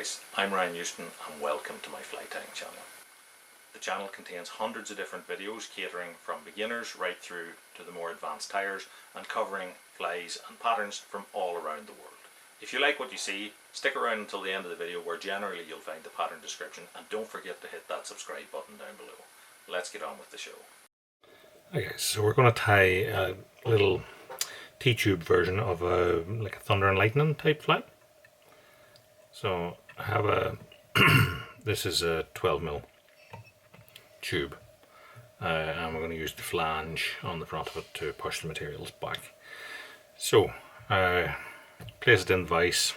guys, I'm Ryan Houston and welcome to my fly tying channel. The channel contains hundreds of different videos catering from beginners right through to the more advanced tyers and covering flies and patterns from all around the world. If you like what you see, stick around until the end of the video where generally you'll find the pattern description, and don't forget to hit that subscribe button down below. Let's get on with the show. Okay, so we're going to tie a little T-tube version of like a thunder and lightning type fly. So I have a this is a 12mm tube, and we're going to use the flange on the front of it to push the materials back. So place it in the vise.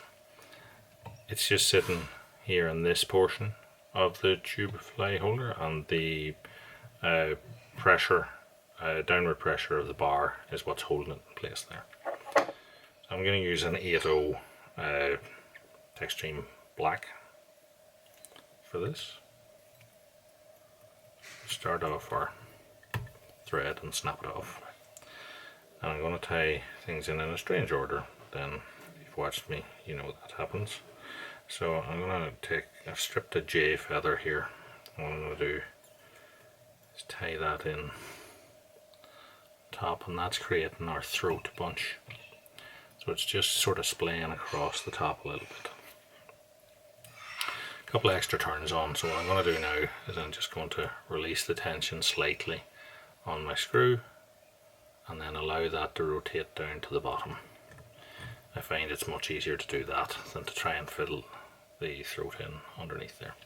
It's just sitting here in this portion of the tube fly holder, and the downward pressure of the bar is what's holding it in place there. So I'm going to use an 8.0 Extreme Black for this. Start off our thread and snap it off. And I'm going to tie things in a strange order. Then, if you've watched me, you know that happens. So I'm going to I've stripped a J feather here. What I'm going to do is tie that in top, and that's creating our throat bunch. So it's just sort of splaying across the top a little bit. A couple of extra turns on, so what I'm going to do now is I'm just going to release the tension slightly on my screw and then allow that to rotate down to the bottom. I find it's much easier to do that than to try and fiddle the throat in underneath there.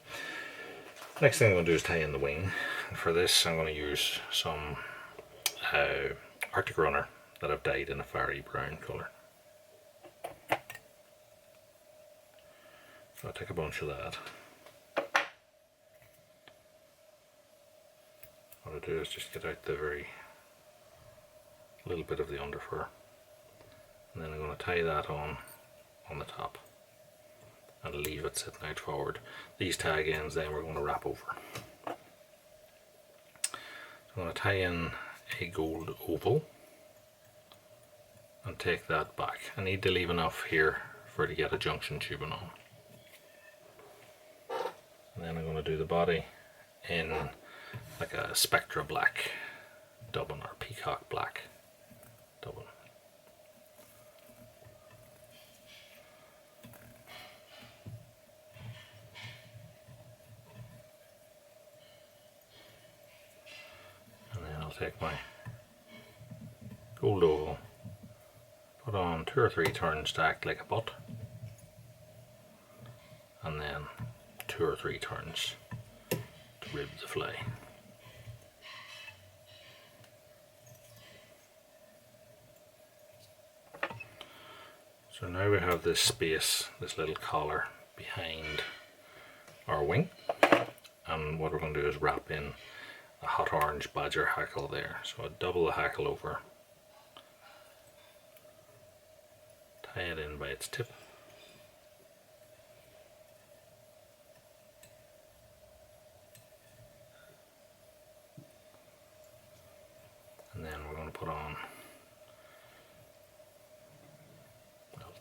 Next thing I'm going to do is tie in the wing. And for this I'm going to use some Arctic Runner that I've dyed in a fiery brown colour. So I'll take a bunch of that. What I do is just get out the very little bit of the underfur, and then I'm going to tie that on the top and leave it sitting out forward. These tag ends then we're going to wrap over. So I'm going to tie in a gold oval and take that back. I need to leave enough here for it to get a junction tubing on. And then I'm going to do the body in like a Spectra black dubbin or peacock black dubbin. And then I'll take my gold oval, put on 2 or 3 turns stacked like a butt, and then 2 or 3 turns to rib the fly. So now we have this space, this little collar behind our wing, and what we're going to do is wrap in a hot orange badger hackle there. So I double the hackle over, tie it in by its tip, and then we're going to put on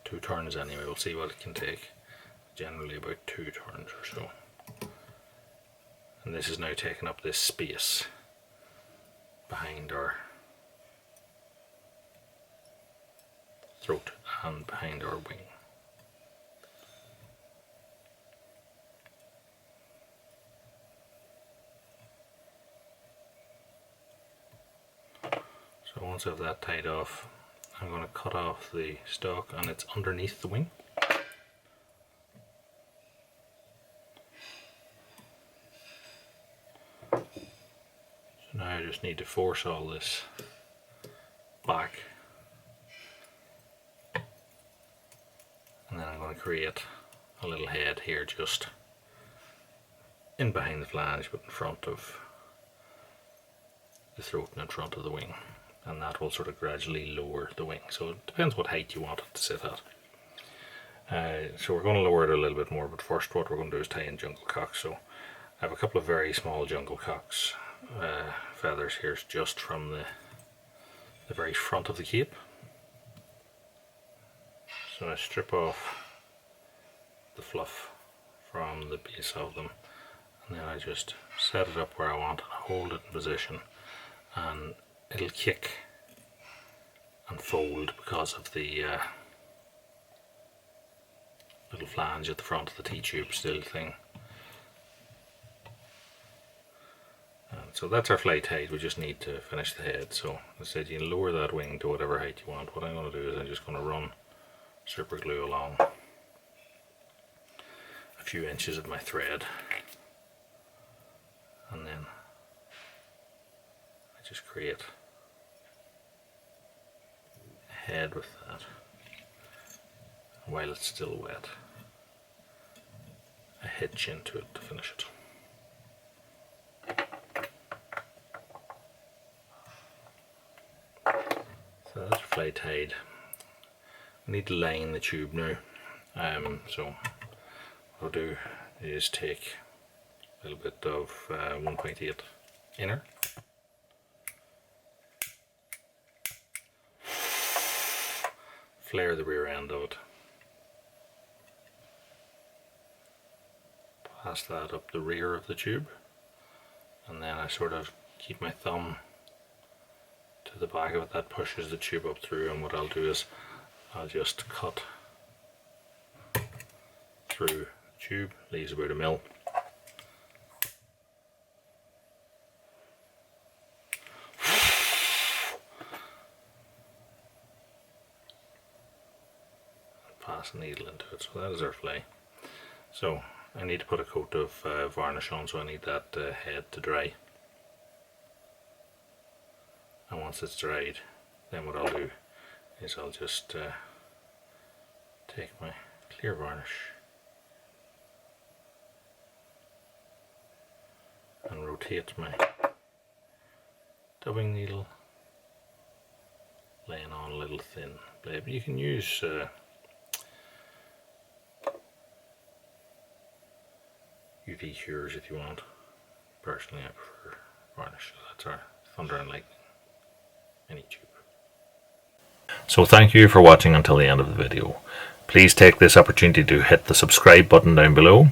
2 turns anyway. We'll see what it can take. Generally about 2 turns or so. And this is now taking up this space behind our throat and behind our wing. So once I have that tied off, I'm going to cut off the stalk, and it's underneath the wing. So now I just need to force all this back, and then I'm going to create a little head here just in behind the flange but in front of the throat and in front of the wing. And that will sort of gradually lower the wing. So it depends what height you want it to sit at. So we're going to lower it a little bit more, but first what we're going to do is tie in jungle cocks. So I have a couple of very small jungle cocks feathers here just from the very front of the cape. So I strip off the fluff from the base of them, and then I just set it up where I want and hold it in position, and it'll kick and fold because of the little flange at the front of the T-tube still thing. And so that's our flight height. We just need to finish the head. So as I said, you can lower that wing to whatever height you want. What I'm going to do is I'm just going to run super glue along a few inches of my thread, and then I just create a head with that. While it's still wet, I hitch into it to finish it. So that's flight tied. I need to line the tube now. So what I'll do is take a little bit of 1.8 inner, flare the rear end of it, pass that up the rear of the tube, and then I sort of keep my thumb to the back of it. That pushes the tube up through, and what I'll do is I'll just cut through the tube, leaves about 1 mil. Pass a needle into it. So that is our fly. So I need to put a coat of varnish on, so I need that head to dry. And once it's dried, then what I'll do is I'll just take my clear varnish and rotate my dubbing needle, laying on a little thin blade. But you can use UV cures if you want. Personally, I prefer varnish. So that's our Thunder and Lightning mini tube. So thank you for watching until the end of the video. Please take this opportunity to hit the subscribe button down below.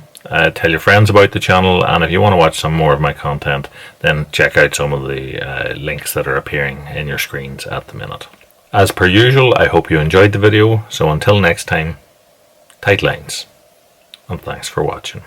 Tell your friends about the channel, and if you want to watch some more of my content, then check out some of the links that are appearing in your screens at the minute. As per usual, I hope you enjoyed the video, so until next time, tight lines, and thanks for watching.